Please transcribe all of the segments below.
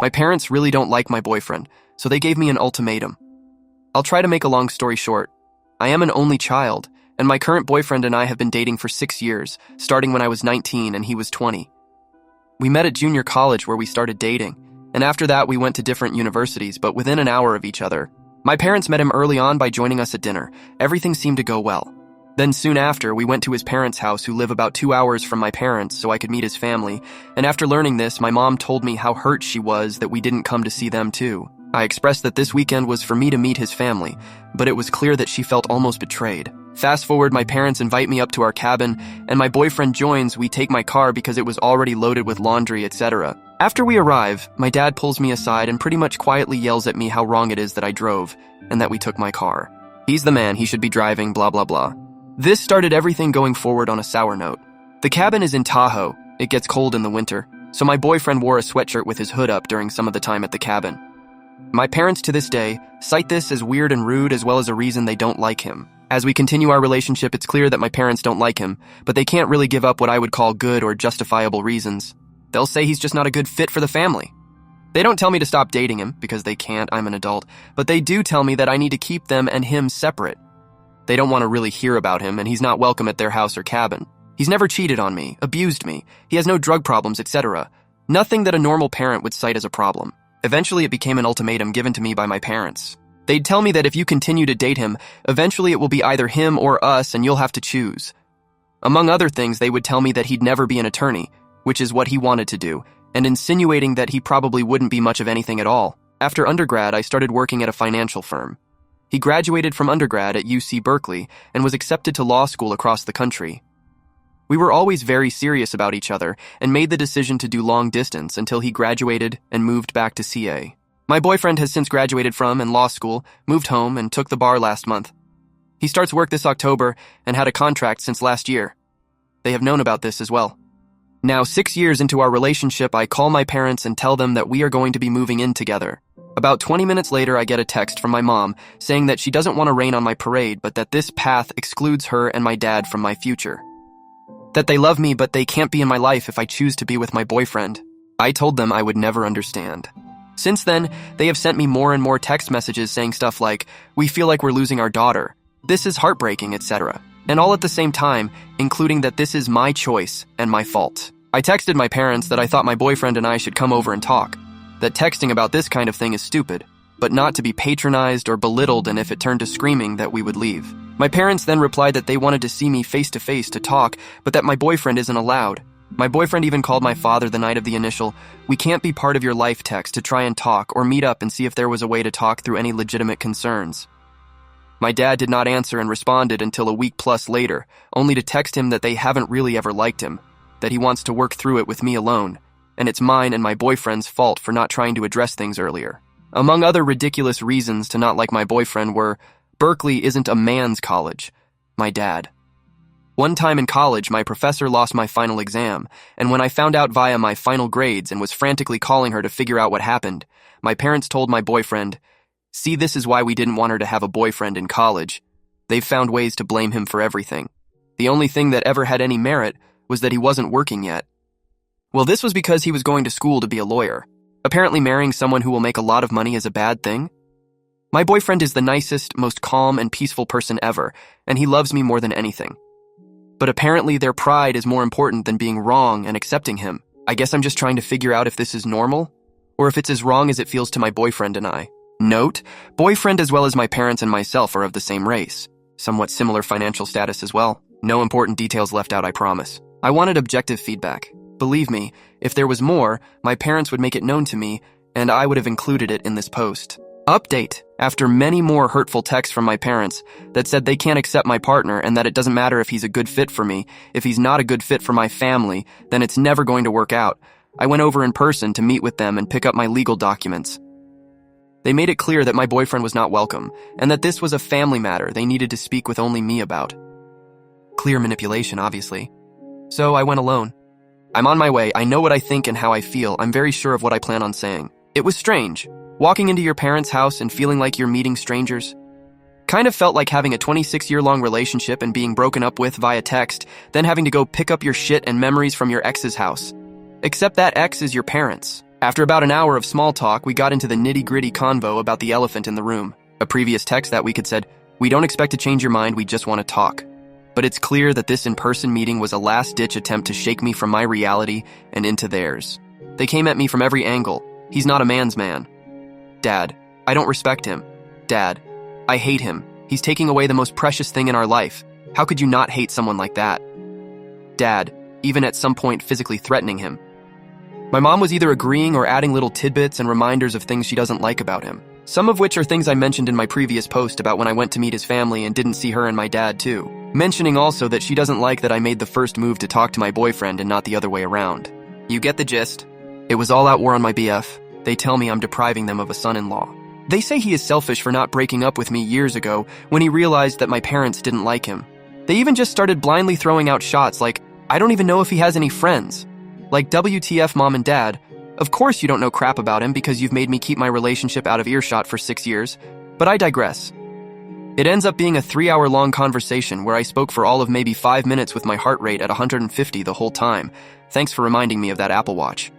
My parents really don't like my boyfriend, so they gave me an ultimatum. I'll try to make a long story short. I am an only child, and my current boyfriend and I have been dating for 6 years, starting when I was 19 and he was 20. We met at junior college where we started dating, and after that we went to different universities, but within an hour of each other. My parents met him early on by joining us at dinner. Everything seemed to go well. Then soon after, we went to his parents' house, who live about 2 hours from my parents, so I could meet his family, and after learning this, my mom told me how hurt she was that we didn't come to see them too. I expressed that this weekend was for me to meet his family, but it was clear that she felt almost betrayed. Fast forward, my parents invite me up to our cabin, and my boyfriend joins. We take my car because it was already loaded with laundry, etc. After we arrive, my dad pulls me aside and pretty much quietly yells at me how wrong it is that I drove, and that we took my car. He's the man, he should be driving, blah blah blah. This started everything going forward on a sour note. The cabin is in Tahoe. It gets cold in the winter, so my boyfriend wore a sweatshirt with his hood up during some of the time at the cabin. My parents to this day cite this as weird and rude, as well as a reason they don't like him. As we continue our relationship, it's clear that my parents don't like him, but they can't really give up what I would call good or justifiable reasons. They'll say he's just not a good fit for the family. They don't tell me to stop dating him, because they can't, I'm an adult, but they do tell me that I need to keep them and him separate. They don't want to really hear about him, and he's not welcome at their house or cabin. He's never cheated on me, abused me, he has no drug problems, etc. Nothing that a normal parent would cite as a problem. Eventually, it became an ultimatum given to me by my parents. They'd tell me that if you continue to date him, eventually it will be either him or us and you'll have to choose. Among other things, they would tell me that he'd never be an attorney, which is what he wanted to do, and insinuating that he probably wouldn't be much of anything at all. After undergrad, I started working at a financial firm. He graduated from undergrad at UC Berkeley and was accepted to law school across the country. We were always very serious about each other and made the decision to do long distance until he graduated and moved back to CA. My boyfriend has since graduated from and law school, moved home, and took the bar last month. He starts work this October and had a contract since last year. They have known about this as well. Now, 6 years into our relationship, I call my parents and tell them that we are going to be moving in together. About 20 minutes later, I get a text from my mom saying that she doesn't want to rain on my parade, but that this path excludes her and my dad from my future. That they love me, but they can't be in my life if I choose to be with my boyfriend. I told them I would never understand. Since then, they have sent me more and more text messages saying stuff like, "We feel like we're losing our daughter. This is heartbreaking," etc. And all at the same time, including that this is my choice and my fault. I texted my parents that I thought my boyfriend and I should come over and talk. That texting about this kind of thing is stupid, but not to be patronized or belittled, and if it turned to screaming, that we would leave. My parents then replied that they wanted to see me face to face to talk, but that my boyfriend isn't allowed. My boyfriend even called my father the night of the initial "we can't be part of your life" text to try and talk or meet up and see if there was a way to talk through any legitimate concerns. My dad did not answer and responded until a week plus later, only to text him that they haven't really ever liked him, that he wants to work through it with me alone, and it's mine and my boyfriend's fault for not trying to address things earlier. Among other ridiculous reasons to not like my boyfriend were, Berkeley isn't a man's college, my dad. One time in college, my professor lost my final exam, and when I found out via my final grades and was frantically calling her to figure out what happened, my parents told my boyfriend, "See, this is why we didn't want her to have a boyfriend in college. They've found ways to blame him for everything. The only thing that ever had any merit was that he wasn't working yet." Well, this was because he was going to school to be a lawyer. Apparently marrying someone who will make a lot of money is a bad thing. My boyfriend is the nicest, most calm and peaceful person ever, and he loves me more than anything. But apparently their pride is more important than being wrong and accepting him. I guess I'm just trying to figure out if this is normal, or if it's as wrong as it feels to my boyfriend and I. Note, boyfriend as well as my parents and myself are of the same race. Somewhat similar financial status as well. No important details left out, I promise. I wanted objective feedback. Believe me, if there was more, my parents would make it known to me, and I would have included it in this post. Update. After many more hurtful texts from my parents that said they can't accept my partner and that it doesn't matter if he's a good fit for me, if he's not a good fit for my family, then it's never going to work out, I went over in person to meet with them and pick up my legal documents. They made it clear that my boyfriend was not welcome, and that this was a family matter they needed to speak with only me about. Clear manipulation, obviously. So I went alone. I'm on my way, I know what I think and how I feel, I'm very sure of what I plan on saying. It was strange. Walking into your parents' house and feeling like you're meeting strangers. Kind of felt like having a 26-year-long relationship and being broken up with via text, then having to go pick up your shit and memories from your ex's house. Except that ex is your parents. After about an hour of small talk, we got into the nitty-gritty convo about the elephant in the room. A previous text that week had said, "We don't expect to change your mind, we just want to talk." But it's clear that this in-person meeting was a last-ditch attempt to shake me from my reality and into theirs. They came at me from every angle. He's not a man's man. Dad, I don't respect him. Dad, I hate him. He's taking away the most precious thing in our life. How could you not hate someone like that? Dad, even at some point physically threatening him. My mom was either agreeing or adding little tidbits and reminders of things she doesn't like about him. Some of which are things I mentioned in my previous post about when I went to meet his family and didn't see her and my dad too. Mentioning also that she doesn't like that I made the first move to talk to my boyfriend and not the other way around. You get the gist. It was all out war on my BF. They tell me I'm depriving them of a son-in-law. They say he is selfish for not breaking up with me years ago when he realized that my parents didn't like him. They even just started blindly throwing out shots like, I don't even know if he has any friends. Like WTF mom and dad, of course you don't know crap about him because you've made me keep my relationship out of earshot for 6 years, but I digress. It ends up being a 3-hour-long conversation where I spoke for all of maybe 5 minutes with my heart rate at 150 the whole time. Thanks for reminding me of that Apple Watch.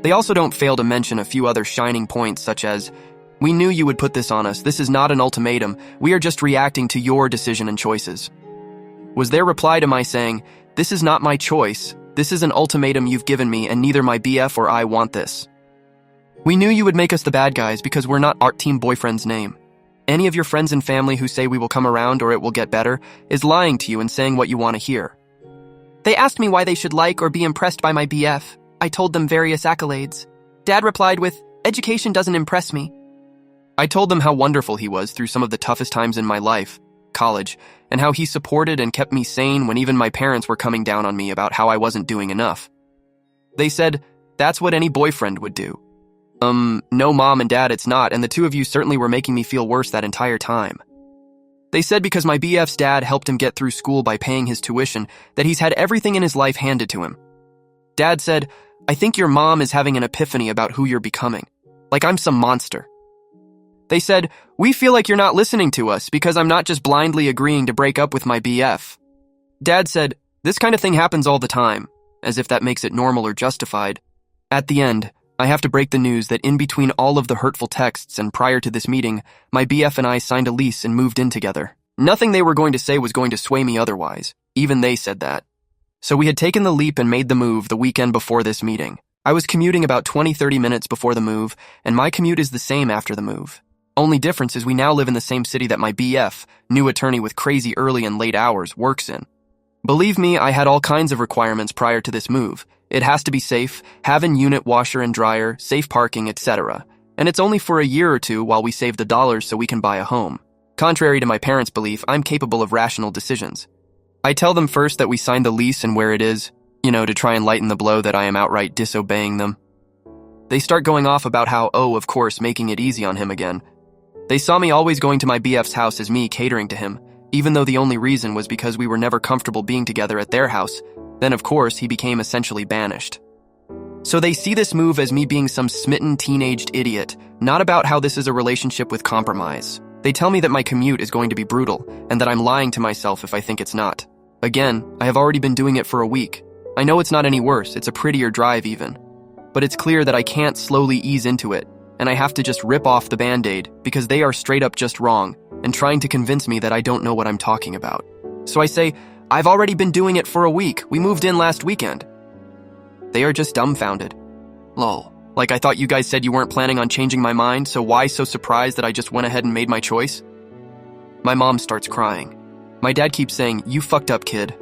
They also don't fail to mention a few other shining points such as, we knew you would put this on us, this is not an ultimatum, we are just reacting to your decision and choices. Was their reply to my saying, this is not my choice, this is an ultimatum you've given me and neither my BF or I want this. We knew you would make us the bad guys because we're not our team boyfriend's name. Any of your friends and family who say we will come around or it will get better is lying to you and saying what you want to hear. They asked me why they should like or be impressed by my BF. I told them various accolades. Dad replied with, education doesn't impress me. I told them how wonderful he was through some of the toughest times in my life, college, and how he supported and kept me sane when even my parents were coming down on me about how I wasn't doing enough. They said, that's what any boyfriend would do. No mom and dad, it's not, and the two of you certainly were making me feel worse that entire time. They said because my BF's dad helped him get through school by paying his tuition, that he's had everything in his life handed to him. Dad said, I think your mom is having an epiphany about who you're becoming. Like I'm some monster. They said, we feel like you're not listening to us because I'm not just blindly agreeing to break up with my BF. Dad said, this kind of thing happens all the time, as if that makes it normal or justified. At the end, I have to break the news that in between all of the hurtful texts and prior to this meeting, my BF and I signed a lease and moved in together. Nothing they were going to say was going to sway me otherwise. Even they said that. So we had taken the leap and made the move the weekend before this meeting. I was commuting about 20-30 minutes before the move, and my commute is the same after the move. Only difference is we now live in the same city that my BF, new attorney with crazy early and late hours, works in. Believe me, I had all kinds of requirements prior to this move. It has to be safe, have an unit washer and dryer, safe parking, etc. And it's only for a year or two while we save the dollars so we can buy a home. Contrary to my parents' belief, I'm capable of rational decisions. I tell them first that we signed the lease and where it is, to try and lighten the blow that I am outright disobeying them. They start going off about how, of course, making it easy on him again. They saw me always going to my BF's house as me catering to him, even though the only reason was because we were never comfortable being together at their house. Then, of course, he became essentially banished. So they see this move as me being some smitten teenaged idiot, not about how this is a relationship with compromise. They tell me that my commute is going to be brutal, and that I'm lying to myself if I think it's not. Again, I have already been doing it for a week. I know it's not any worse, it's a prettier drive even. But it's clear that I can't slowly ease into it, and I have to just rip off the band-aid because they are straight up just wrong and trying to convince me that I don't know what I'm talking about. So I say, I've already been doing it for a week. We moved in last weekend. They are just dumbfounded. Lol. Like I thought you guys said you weren't planning on changing my mind, so why so surprised that I just went ahead and made my choice? My mom starts crying. My dad keeps saying, you fucked up, kid.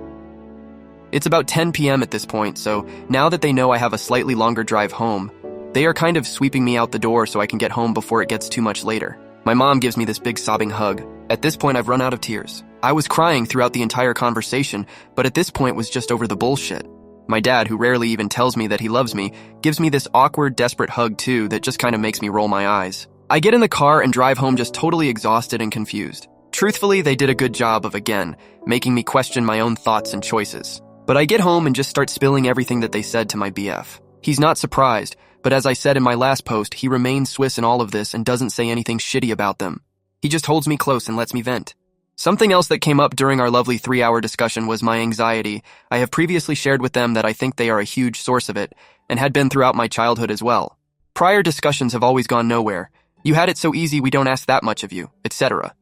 It's about 10 p.m. at this point, so now that they know I have a slightly longer drive home, they are kind of sweeping me out the door so I can get home before it gets too much later. My mom gives me this big sobbing hug. At this point, I've run out of tears. I was crying throughout the entire conversation, but at this point was just over the bullshit. My dad, who rarely even tells me that he loves me, gives me this awkward, desperate hug too that just kind of makes me roll my eyes. I get in the car and drive home just totally exhausted and confused. Truthfully, they did a good job of, again, making me question my own thoughts and choices. But I get home and just start spilling everything that they said to my BF. He's not surprised, but as I said in my last post, he remains Swiss in all of this and doesn't say anything shitty about them. He just holds me close and lets me vent. Something else that came up during our lovely 3-hour discussion was my anxiety. I have previously shared with them that I think they are a huge source of it, and had been throughout my childhood as well. Prior discussions have always gone nowhere. You had it so easy, we don't ask that much of you, etc.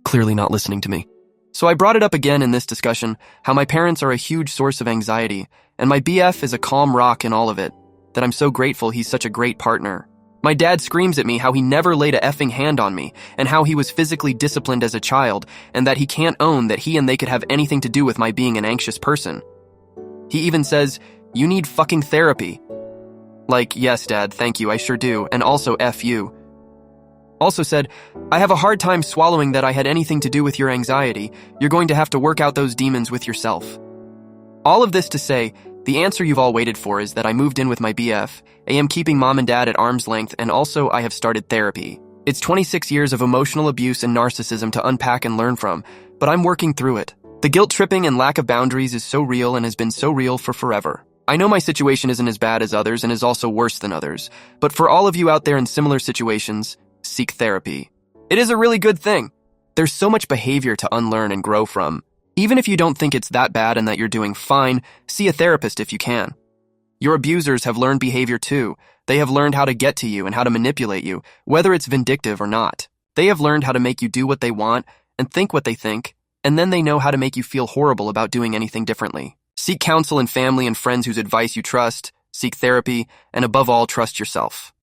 Clearly not listening to me. So I brought it up again in this discussion, how my parents are a huge source of anxiety, and my BF is a calm rock in all of it, that I'm so grateful he's such a great partner. My dad screams at me how he never laid a effing hand on me, and how he was physically disciplined as a child, and that he can't own that he and they could have anything to do with my being an anxious person. He even says, "You need fucking therapy." Like, yes, Dad, thank you, I sure do, and also F you. Also said, "I have a hard time swallowing that I had anything to do with your anxiety. You're going to have to work out those demons with yourself." All of this to say, the answer you've all waited for is that I moved in with my BF, I am keeping mom and dad at arm's length, and also I have started therapy. It's 26 years of emotional abuse and narcissism to unpack and learn from, but I'm working through it. The guilt tripping and lack of boundaries is so real and has been so real for forever. I know my situation isn't as bad as others and is also worse than others, but for all of you out there in similar situations, seek therapy. It is a really good thing. There's so much behavior to unlearn and grow from. Even if you don't think it's that bad and that you're doing fine, see a therapist if you can. Your abusers have learned behavior too. They have learned how to get to you and how to manipulate you, whether it's vindictive or not. They have learned how to make you do what they want and think what they think, and then they know how to make you feel horrible about doing anything differently. Seek counsel in family and friends whose advice you trust, seek therapy, and above all, trust yourself.